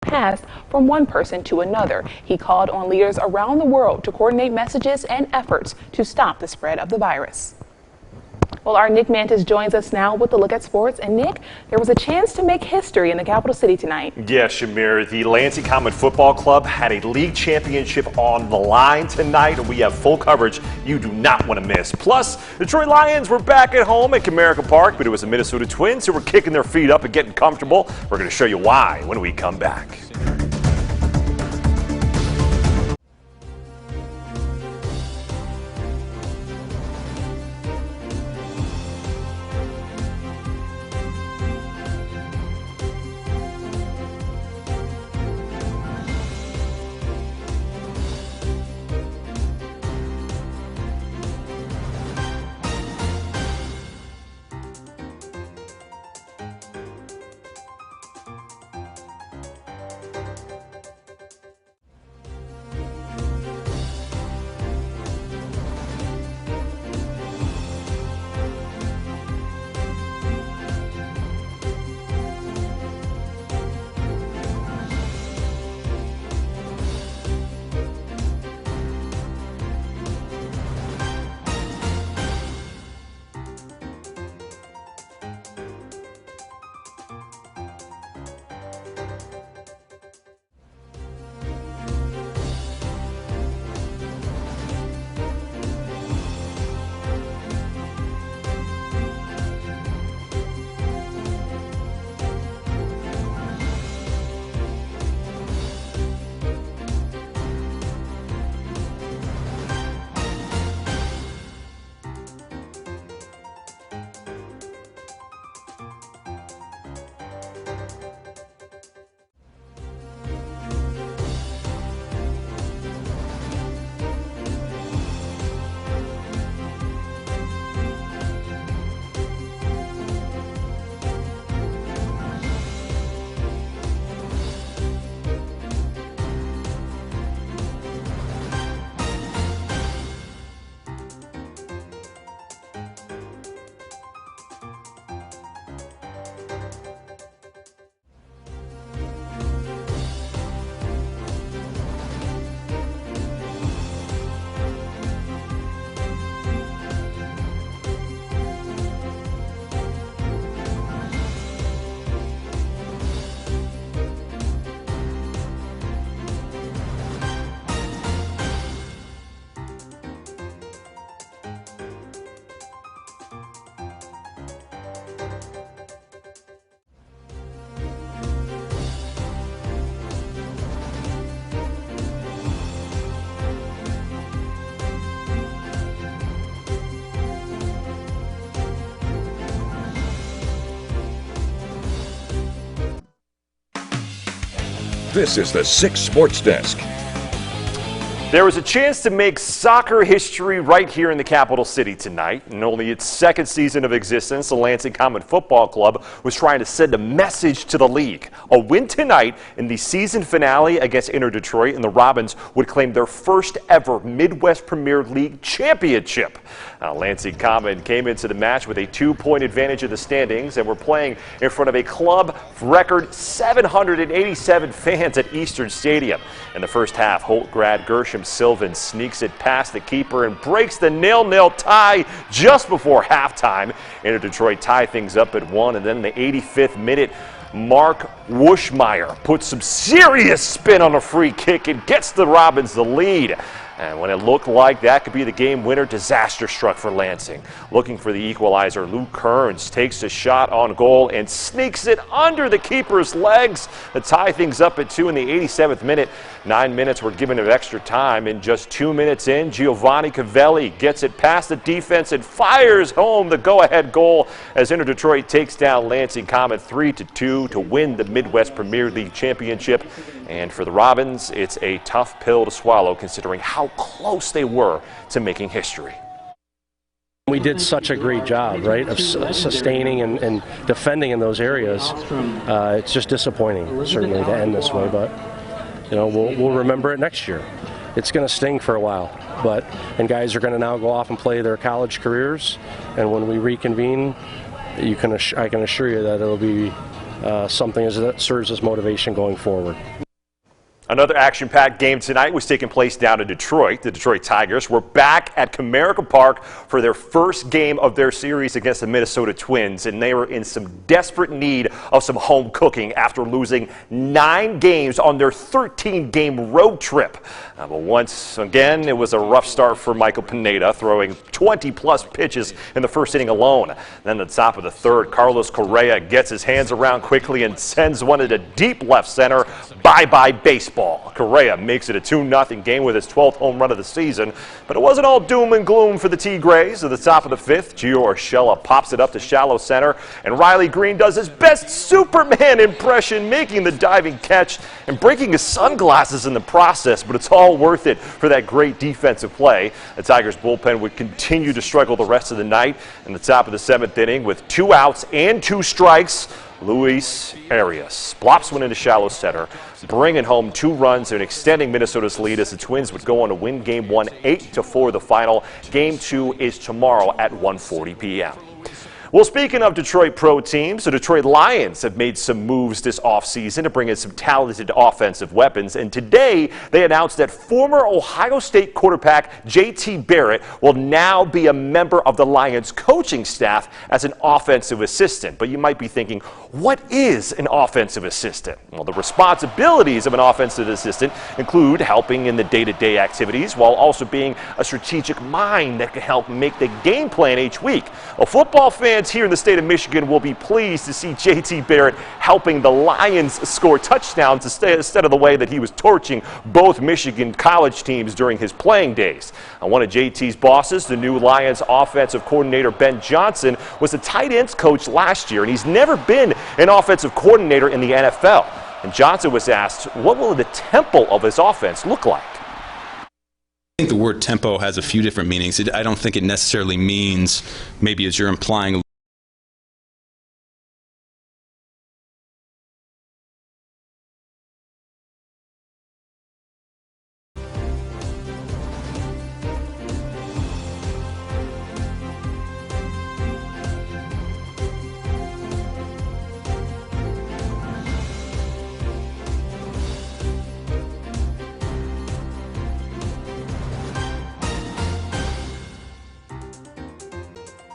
passed from one person to another. He called on leaders around the world to coordinate messages and efforts to stop the spread of the virus. Well, our Nick Mantis joins us now with a look at sports. And Nick, there was a chance to make history in the capital city tonight. Yeah, Shamir, the Lansing Common Football Club had a league championship on the line tonight, and we have full coverage you do not want to miss. Plus, the Detroit Lions were back at home at Comerica Park, but it was the Minnesota Twins who were kicking their feet up and getting comfortable. We're going to show you why when we come back. This is the 6 Sports Desk. There was a chance to make soccer history right here in the capital city tonight. In only its second season of existence, the Lansing Common Football Club was trying to send a message to the league. A win tonight in the season finale against Inter Detroit, and the Robins would claim their first ever Midwest Premier League championship. Lansing Common came into the match with a 2-point advantage of the standings, and were playing in front of a club record 787 fans at Eastern Stadium. In the first half, Holtgrad Gershom Sylvan sneaks it past the keeper and breaks the 0-0 tie just before halftime. Inter Detroit tie things up at 1, and then in the 85th minute, Mark Wuschmeyer puts some serious spin on a free kick and gets the Robins the lead. And when it looked like that could be the game winner, disaster struck for Lansing. Looking for the equalizer, Luke Kearns takes a shot on goal and sneaks it under the keeper's legs to tie things up at 2 in the 87th minute. 9 minutes were given of extra time, and just 2 minutes in, Giovanni Cavelli gets it past the defense and fires home the go-ahead goal as Inter Detroit takes down Lansing Common 3-2 to win the Midwest Premier League Championship. And for the Robins, it's a tough pill to swallow considering how close they were to making history. We did such a great job, right, of sustaining and defending in those areas. It's just disappointing, certainly, to end this way, but you know, we'll remember it next year. It's going to sting for a while, and guys are going to now go off and play their college careers, and when we reconvene, I can assure you that it'll be something that serves as motivation going forward. Another action-packed game tonight was taking place down in Detroit. The Detroit Tigers were back at Comerica Park for their first game of their series against the Minnesota Twins, and they were in some desperate need of some home cooking after losing 9 games on their 13-game road trip. But once again, it was a rough start for Michael Pineda, throwing 20-plus pitches in the first inning alone. Then at the top of the third, Carlos Correa gets his hands around quickly and sends one into deep left center. Bye-bye baseball. Correa makes it a 2-0 game with his 12th home run of the season, but it wasn't all doom and gloom for the Tigres. At the top of the 5th, Gio Urshela pops it up to shallow center, and Riley Green does his best Superman impression, making the diving catch and breaking his sunglasses in the process, but it's all worth it for that great defensive play. The Tigers bullpen would continue to struggle the rest of the night. In the top of the 7th inning, with 2 outs and 2 strikes, Luis Arias plops one into shallow center, bringing home 2 runs and extending Minnesota's lead as the Twins would go on to win Game 1 8-4 the final. Game 2 is tomorrow at 1:40 p.m. Well, speaking of Detroit pro teams, the Detroit Lions have made some moves this offseason to bring in some talented offensive weapons. And today, they announced that former Ohio State quarterback J.T. Barrett will now be a member of the Lions coaching staff as an offensive assistant. But you might be thinking, what is an offensive assistant? Well, the responsibilities of an offensive assistant include helping in the day-to-day activities while also being a strategic mind that can help make the game plan each week. Well, football fans here in the state of Michigan will be pleased to see J.T. Barrett helping the Lions score touchdowns instead of the way that he was torching both Michigan college teams during his playing days. One of J.T.'s bosses, the new Lions offensive coordinator Ben Johnson, was a tight ends coach last year, and he's never been an offensive coordinator in the NFL. And Johnson was asked, what will the tempo of his offense look like? I think the word tempo has a few different meanings. I don't think it necessarily means, maybe as you're implying,